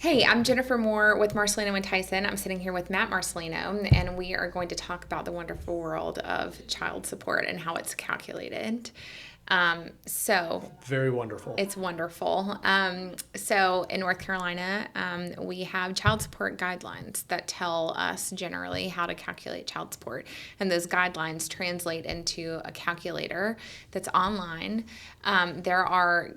Hey, I'm Jennifer Moore with Marcellino and Tyson. I'm sitting here with Matt Marcellino, and we are going to talk about the wonderful world of child support and how it's calculated. Very wonderful. It's wonderful. So in North Carolina, we have child support guidelines that tell us generally how to calculate child support. And those guidelines translate into a calculator that's online. There are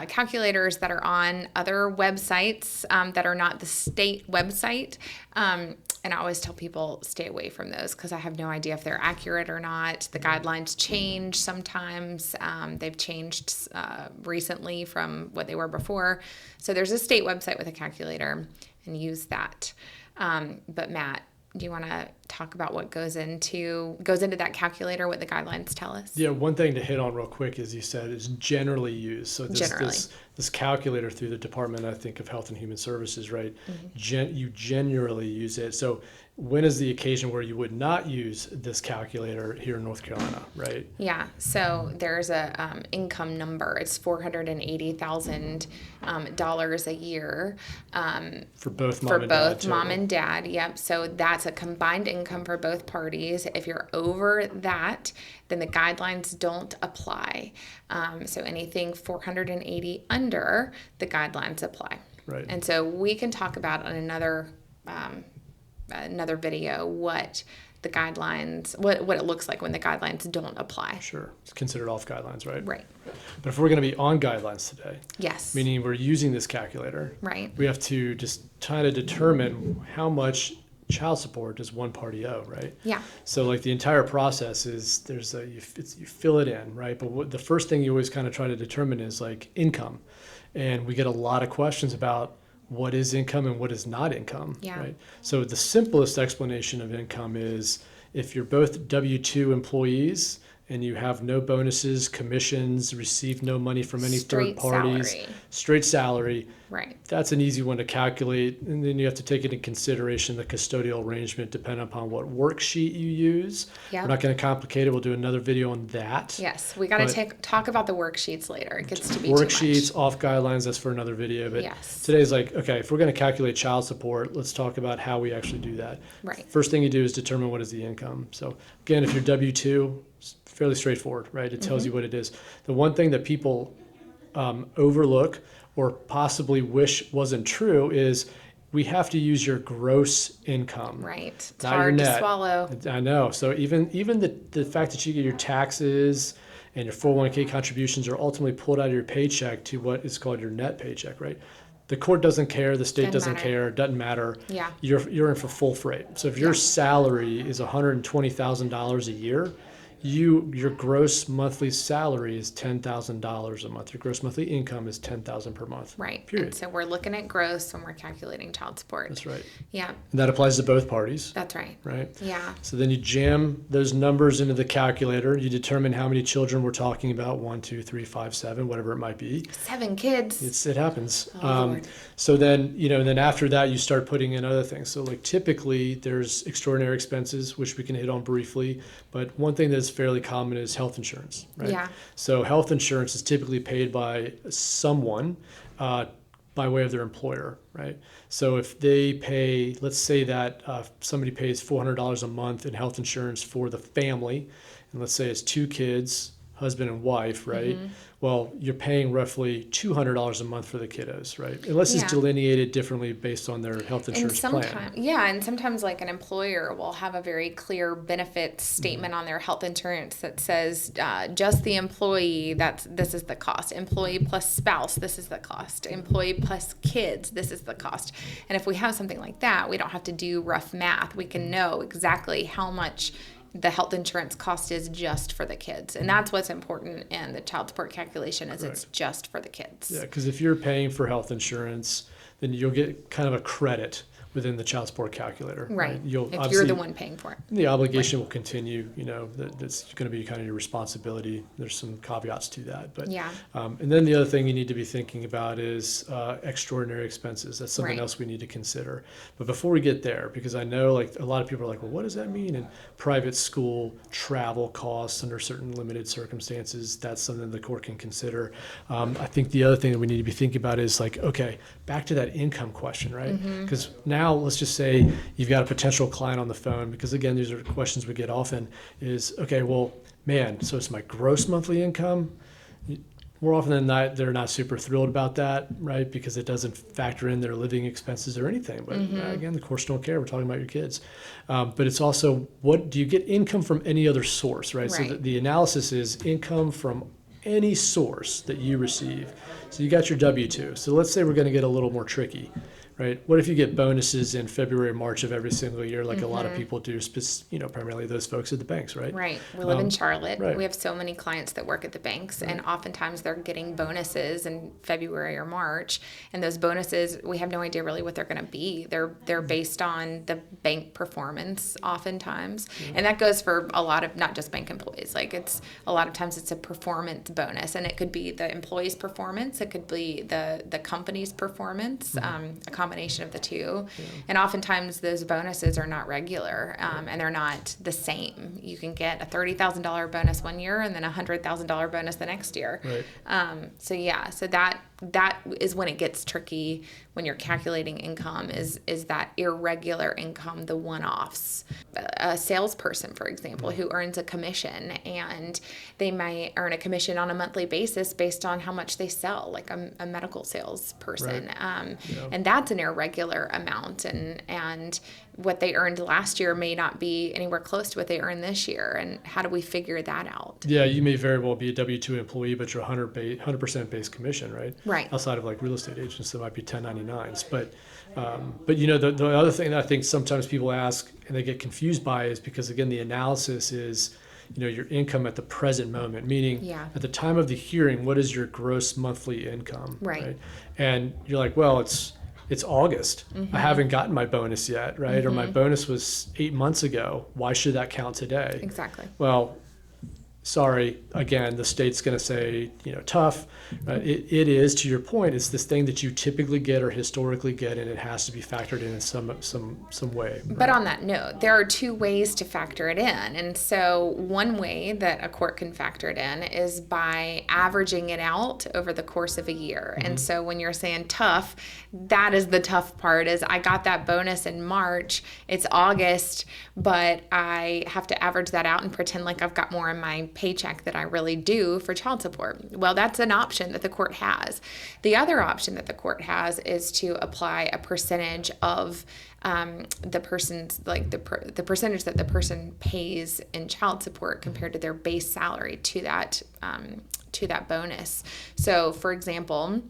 calculators that are on other websites that are not the state website. And I always tell people stay away from those because I have no idea if they're accurate or not. The guidelines change sometimes. They've changed recently from what they were before. So there's a state website with a calculator, and use that. But Matt, do you want to talk about what goes into that calculator, what the guidelines tell us? Yeah, one thing to hit on real quick, as you said, is generally used. So this calculator through the Department, I think, of Health and Human Services, right? Mm-hmm. You generally use it. So when is the occasion where you would not use this calculator here in North Carolina, right? Yeah, so there's a income number. It's $480,000 a year for both mom and dad. Yep. So that's a combined income for both parties. If you're over that, then the guidelines don't apply. So anything 480 under, the guidelines apply. Right. And so we can talk about on another video what the guidelines, what it looks like when the guidelines don't apply. Sure. It's considered off guidelines, right? Right. But if we're going to be on guidelines today, yes, meaning we're using this calculator, right, we have to just try to determine how much child support does one party owe, right? Yeah. So like the entire process is you fill it in, right? But the first thing you always kind of try to determine is like income. And we get a lot of questions about what is income and what is not income, right? So the simplest explanation of income is if you're both W-2 employees and you have no bonuses, commissions, receive no money from any third parties, straight salary, right? That's an easy one to calculate. And then you have to take into consideration the custodial arrangement depending upon what worksheet you use. Yep. We're not going to complicate it. We'll do another video on that. Yes, we got to talk about the worksheets later. It gets to be worksheets, too much. off guidelines, that's for another video. But yes, today's like, okay, if we're going to calculate child support, let's talk about how we actually do that. Right. First thing you do is determine what is the income. So again, if you're W-2, it's fairly straightforward, right? It tells you what it is. The one thing that people overlook or possibly wish wasn't true is we have to use your gross income. Right. It's not hard your net. To swallow. I know. So even the fact that you get your taxes and your 401k contributions are ultimately pulled out of your paycheck to what is called your net paycheck, right? The court doesn't care, the state doesn't care, it doesn't matter. Yeah. You're in for full freight. So if your salary is $120,000 a year, your gross monthly salary is $10,000 a month. Your gross monthly income is $10,000 per month. Right. Period. And so we're looking at gross when we're calculating child support. That's right. Yeah. And that applies to both parties. That's right. Right. Yeah. So then you jam those numbers into the calculator. You determine how many children we're talking about, 1, 2, 3, 5, 7, whatever it might be. 7 kids. It happens. Lord. So then, then after that, you start putting in other things. So like typically there's extraordinary expenses, which we can hit on briefly. But one thing that's fairly common is health insurance, right? Yeah. So health insurance is typically paid by someone by way of their employer, right? So if they pay, let's say that somebody pays $400 a month in health insurance for the family, and let's say it's 2 kids, husband and wife, right? Mm-hmm. Well, you're paying roughly $200 a month for the kiddos, right? Unless it's delineated differently based on their health insurance plan. Yeah, and sometimes like an employer will have a very clear benefit statement on their health insurance that says just the employee, this is the cost. Employee plus spouse, this is the cost. Employee plus kids, this is the cost. And if we have something like that, we don't have to do rough math. We can know exactly how much the health insurance cost is just for the kids. And that's what's important in the child support calculation is It's just for the kids. Yeah, because if you're paying for health insurance, then you'll get kind of a credit within the child support calculator. Right. You'll if you're the one paying for it. The obligation will continue. That's going to be kind of your responsibility. There's some caveats to that, but yeah. And then the other thing you need to be thinking about is extraordinary expenses. That's something Right. else we need to consider. But before we get there, because I know like a lot of people are like, well, what does that mean? And private school travel costs under certain limited circumstances, that's something the court can consider. I think the other thing that we need to be thinking about is like, okay, back to that income question, right? Because now let's just say you've got a potential client on the phone, because again, these are questions we get often is, okay, well, man, so it's my gross monthly income. More often than not, they're not super thrilled about that, right? Because it doesn't factor in their living expenses or anything. But again, the courts don't care. We're talking about your kids. But it's also, what do you get income from any other source, right? So the analysis is income from any source that you receive. So you got your W-2. So let's say we're going to get a little more tricky, right? What if you get bonuses in February or March of every single year, like a lot of people do, primarily those folks at the banks, right? Right. We live in Charlotte. Right. We have so many clients that work at the banks, and oftentimes they're getting bonuses in February or March, and those bonuses, we have no idea really what they're going to be. They're based on the bank performance oftentimes, and that goes for a lot of, not just bank employees. Like it's a lot of times it's a performance bonus, and it could be the employee's performance, it could be the company's performance, a combination of the two. And oftentimes those bonuses are not regular, and they're not the same. You can get a $30,000 bonus one year and then a $100,000 bonus the next year. Right. So that is when it gets tricky when you're calculating income, is that irregular income, the one-offs. A salesperson, for example, who earns a commission, and they might earn a commission on a monthly basis based on how much they sell, like a medical salesperson. Right. And that's an irregular amount, and what they earned last year may not be anywhere close to what they earned this year. And how do we figure that out? Yeah, you may very well be a W-2 employee, but you're 100% base commission, right? Right. Outside of like real estate agents, that might be 1099s. But the other thing that I think sometimes people ask and they get confused by is because, again, the analysis is, your income at the present moment, meaning at the time of the hearing, what is your gross monthly income? Right. And you're like, well, it's August. I haven't gotten my bonus yet, right? Or my bonus was 8 months ago. Why should that count today? Exactly. Well, sorry, again, the state's going to say, tough. It is, to your point, it's this thing that you typically get or historically get, and it has to be factored in some way. Right? But on that note, there are two ways to factor it in. And so one way that a court can factor it in is by averaging it out over the course of a year. And so when you're saying tough, that is the tough part, is I got that bonus in March, it's August, but I have to average that out and pretend like I've got more in my paycheck that I really do for child support. Well, that's an option that the court has. The other option that the court has is to apply a percentage of the person's, like the percentage that the person pays in child support compared to their base salary to that bonus. So, for example,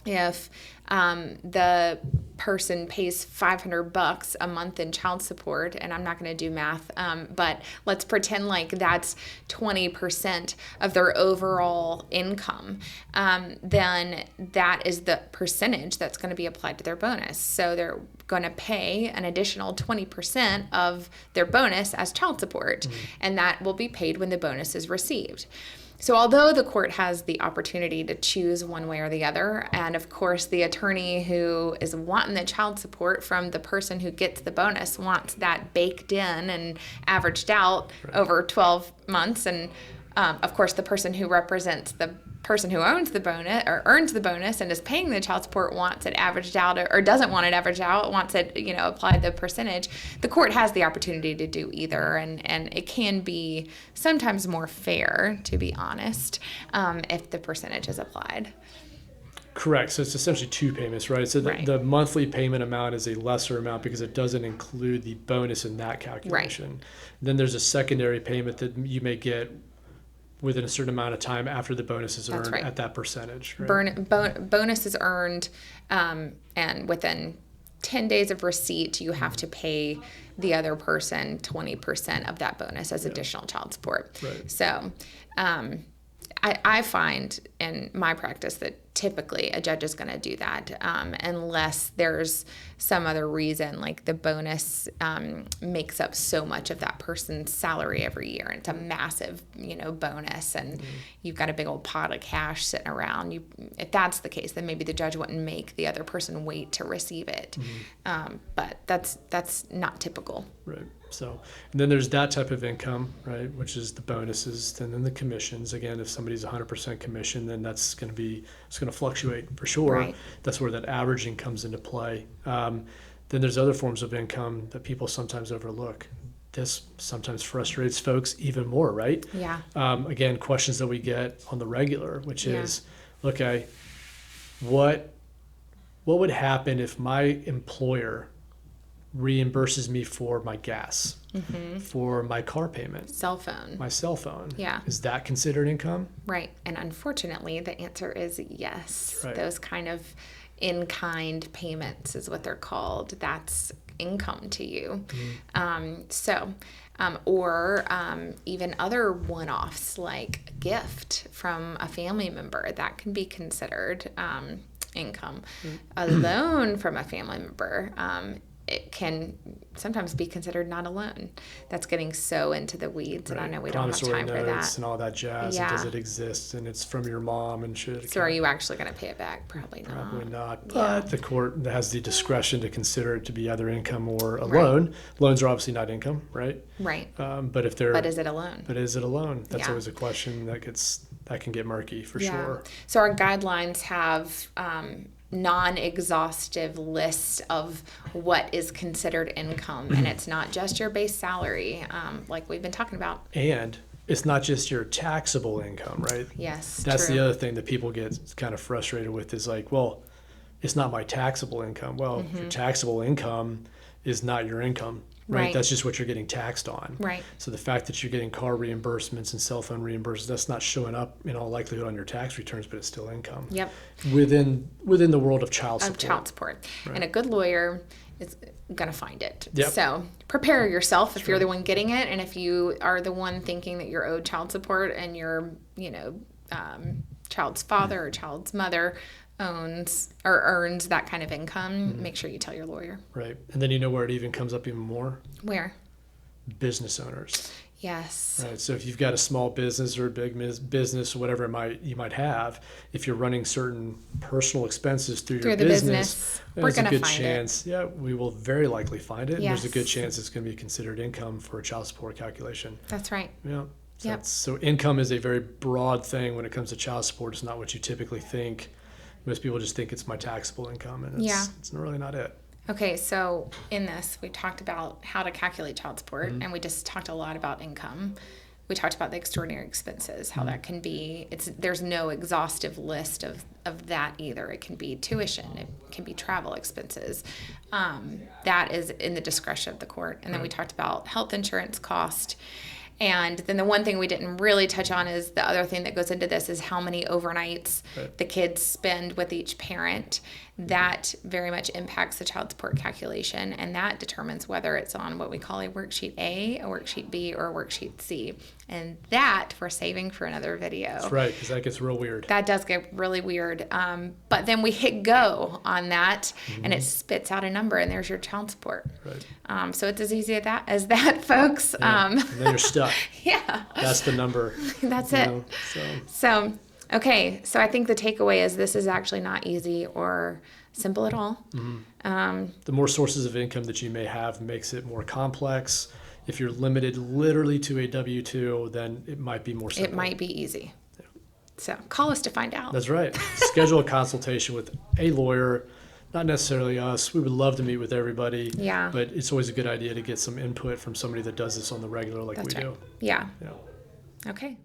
if the person pays $500 a month in child support, and I'm not going to do math, but let's pretend like that's 20% of their overall income, then that is the percentage that's going to be applied to their bonus. So they're going to pay an additional 20% of their bonus as child support, and that will be paid when the bonus is received. So although the court has the opportunity to choose one way or the other, and of course the attorney who is wanting the child support from the person who gets the bonus wants that baked in and averaged out over 12 months, and of course the person who represents the person who owns the bonus or earns the bonus and is paying the child support wants it averaged out, or doesn't want it averaged out, wants it, applied the percentage. The court has the opportunity to do either, and it can be sometimes more fair, to be honest, if the percentage is applied. Correct. So it's essentially two payments, right? So the monthly payment amount is a lesser amount because it doesn't include the bonus in that calculation. Right. Then there's a secondary payment that you may get within a certain amount of time after the bonus is earned at that percentage. Right? Bonus is earned, and within 10 days of receipt, you have to pay the other person 20% of that bonus as additional child support. Right. So I find in my practice that typically a judge is going to do that unless there's some other reason, like the bonus makes up so much of that person's salary every year. And it's a massive, bonus, and you've got a big old pot of cash sitting around. If that's the case, then maybe the judge wouldn't make the other person wait to receive it. But that's not typical. Right. So, and then there's that type of income, right, which is the bonuses, and then the commissions. Again, if somebody's 100% commission, then it's going to fluctuate for sure. Right. That's where that averaging comes into play. Then there's other forms of income that people sometimes overlook. This sometimes frustrates folks even more, right? Yeah. Again, questions that we get on the regular, which is, okay, what would happen if my employer reimburses me for my gas, for my car payment, my cell phone? Yeah. Is that considered income? Right. And unfortunately, the answer is yes. Right. Those kind of in-kind payments is what they're called. That's income to you. Or even other one-offs like a gift from a family member, that can be considered income. A loan from a family member, it can sometimes be considered not a loan. That's getting so into the weeds, and I know we don't have time for that. And all that jazz. Yeah. And does it exist? And it's from your mom, and should it? So are you actually going to pay it back? Probably not. Probably not. Yeah. But the court has the discretion to consider it to be either income or a loan. Loans are obviously not income, right? Right. But if they're. But is it a loan? But is it a loan? That's Yeah. always a question that can get murky for sure. So our guidelines have non-exhaustive list of what is considered income, and it's not just your base salary, like we've been talking about. And it's not just your taxable income, right? Yes, That's true. the other thing that people get kind of frustrated with is like, well, it's not my taxable income. Well, your taxable income is not your income, right? That's just what you're getting taxed on. Right. So the fact that you're getting car reimbursements and cell phone reimbursements, that's not showing up in all likelihood on your tax returns, but it's still income. Yep. Within the world of child support. Right. And a good lawyer is going to find it. Yep. So prepare yourself if you're the one getting it, and if you are the one thinking that you're owed child support and your, child's father or child's mother owns or earns that kind of income, make sure you tell your lawyer. Right. And then you know where it even comes up even more? Where? Business owners. Yes. Right. So if you've got a small business or a big business or whatever you might have, if you're running certain personal expenses through your business, we're going to find chance, it. Yeah, we will very likely find it. Yes. And there's a good chance it's going to be considered income for a child support calculation. That's right. Yeah. So, Yep. so income is a very broad thing when it comes to child support. It's not what you typically think. Most people just think it's my taxable income, and it's really not it. Okay, so in this, we talked about how to calculate child support, and we just talked a lot about income. We talked about the extraordinary expenses, how that can be, there's no exhaustive list of that either. It can be tuition, it can be travel expenses. That is in the discretion of the court. And then we talked about health insurance cost. And then the one thing we didn't really touch on is the other thing that goes into this is how many overnights the kids spend with each parent. That very much impacts the child support calculation, and that determines whether it's on what we call a worksheet A, a worksheet B, or a worksheet C. And that we're saving for another video. That's right, because that gets real weird. That does get really weird. But then we hit go on that, and it spits out a number, and there's your child support. Right. So it's as easy as that, folks. Yeah. And then you're stuck. Yeah. That's the number. That's it. So, okay. So I think the takeaway is this is actually not easy or simple at all. The more sources of income that you may have makes it more complex. If you're limited literally to a W-2, then it might be more simple. It might be easy. Yeah. So call us to find out. That's right. Schedule a consultation with a lawyer. Not necessarily us. We would love to meet with everybody. Yeah. But it's always a good idea to get some input from somebody that does this on the regular like we do. Yeah. Yeah. Okay.